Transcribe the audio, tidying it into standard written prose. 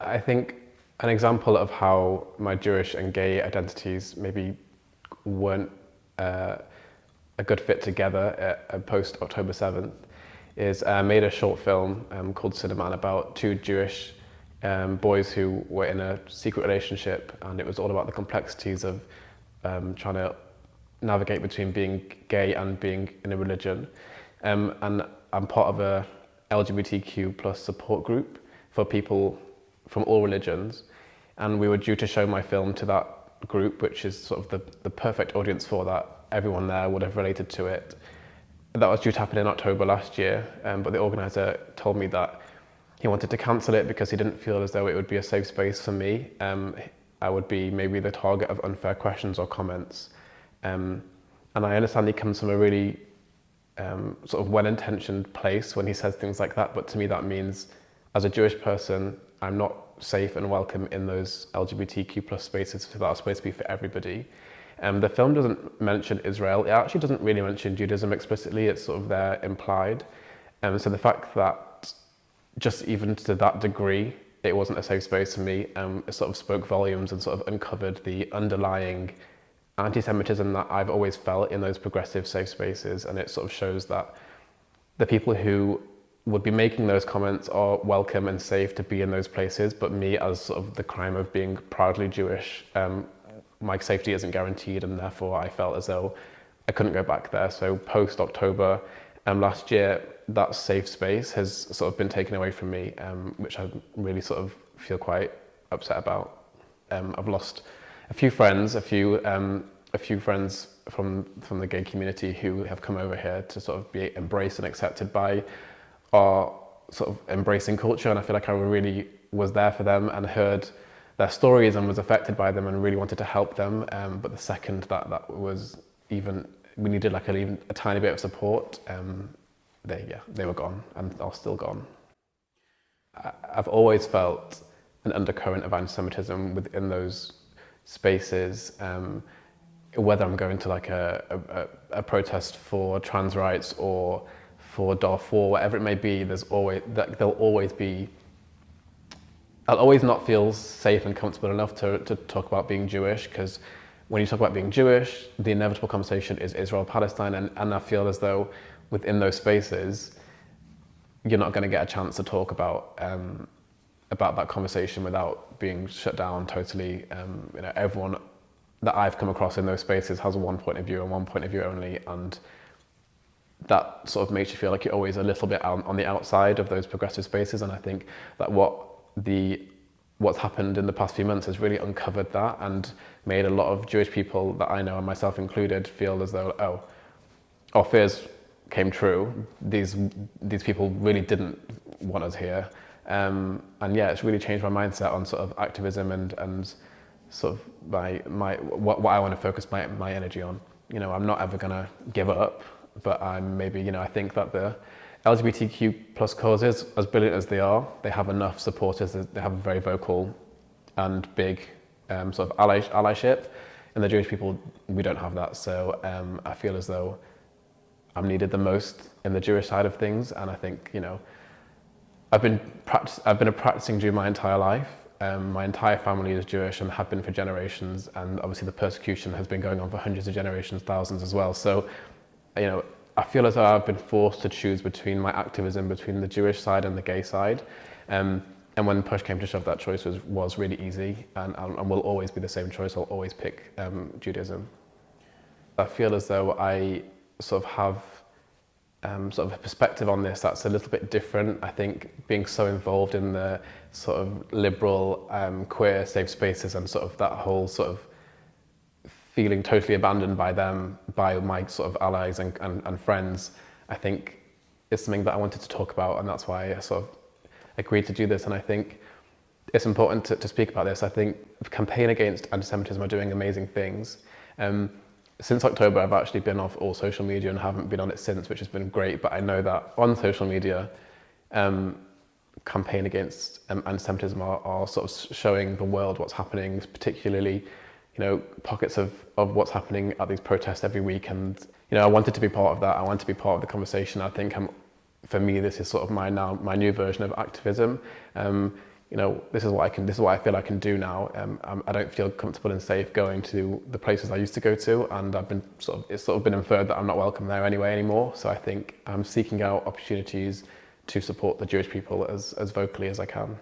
I think an example of how my Jewish and gay identities maybe weren't a good fit together post October 7th is I made a short film called Cinnamon about two Jewish boys who were in a secret relationship, and it was all about the complexities of trying to navigate between being gay and being in a religion. And I'm part of a LGBTQ plus support group for people from all religions, and we were due to show my film to that group, which is sort of the perfect audience for that. Everyone there would have related to it. That was due to happen in October last year, but the organiser told me that he wanted to cancel it because he didn't feel as though it would be a safe space for me. I would be maybe the target of unfair questions or comments. And I understand he comes from a really sort of well-intentioned place when he says things like that, but to me that means as a Jewish person, I'm not safe and welcome in those LGBTQ plus spaces that are supposed to be for everybody. The film doesn't mention Israel. It actually doesn't really mention Judaism explicitly. It's sort of there implied. So the fact that just even to that degree, it wasn't a safe space for me, it sort of spoke volumes and sort of uncovered the underlying anti-Semitism that I've always felt in those progressive safe spaces. And it sort of shows that the people who would be making those comments are welcome and safe to be in those places, but me as sort of the crime of being proudly Jewish, my safety isn't guaranteed, and therefore I felt as though I couldn't go back there. So post-October last year, that safe space has sort of been taken away from me, which I really sort of feel quite upset about. I've lost a few friends from the gay community who have come over here to sort of be embraced and accepted by our sort of embracing culture, and I feel like I really was there for them and heard their stories and was affected by them and really wanted to help them. But the second that was even, we needed like even a tiny bit of support, they were gone and are still gone. I've always felt an undercurrent of anti-Semitism within those spaces, whether I'm going to like a protest for trans rights or for Darfur, whatever it may be, I'll always not feel safe and comfortable enough to talk about being Jewish, because when you talk about being Jewish, the inevitable conversation is Israel-Palestine, and I feel as though within those spaces, you're not going to get a chance to talk about that conversation without being shut down totally. Everyone that I've come across in those spaces has one point of view and one point of view only, and that sort of makes you feel like you're always a little bit on the outside of those progressive spaces. And I think that what's happened in the past few months has really uncovered that and made a lot of Jewish people that I know, and myself included, feel as though, our fears came true. These people really didn't want us here. And yeah, it's really changed my mindset on sort of activism and sort of what I want to focus my energy on. I'm not ever gonna give up, but I think that the LGBTQ plus causes, as brilliant as they are, they have enough supporters. They have a very vocal and big sort of allyship. And the Jewish people, we don't have that. So I feel as though I'm needed the most in the Jewish side of things. And I think, I've been a practicing Jew my entire life. My entire family is Jewish and have been for generations. And obviously the persecution has been going on for hundreds of generations, thousands as well. So, I feel as though I've been forced to choose between my activism between the Jewish side and the gay side. And when push came to shove, that choice was really easy and will always be the same choice. I'll always pick Judaism. I feel as though I sort of have sort of a perspective on this that's a little bit different. I think being so involved in the sort of liberal, queer safe spaces and sort of that whole sort of feeling totally abandoned by them, by my sort of allies and friends, I think is something that I wanted to talk about, and that's why I sort of agreed to do this. And I think it's important to speak about this. I think the Campaign Against Antisemitism are doing amazing things. Since October, I've actually been off all social media and haven't been on it since, which has been great. But I know that on social media, Campaign Against Antisemitism are sort of showing the world what's happening, particularly pockets of what's happening at these protests every week. And, I wanted to be part of that. I wanted to be part of the conversation. I think for me, this is sort of my new version of activism. you know, this is what I feel I can do now. I don't feel comfortable and safe going to the places I used to go to, and it's sort of been inferred that I'm not welcome there anymore. So I think I'm seeking out opportunities to support the Jewish people as vocally as I can.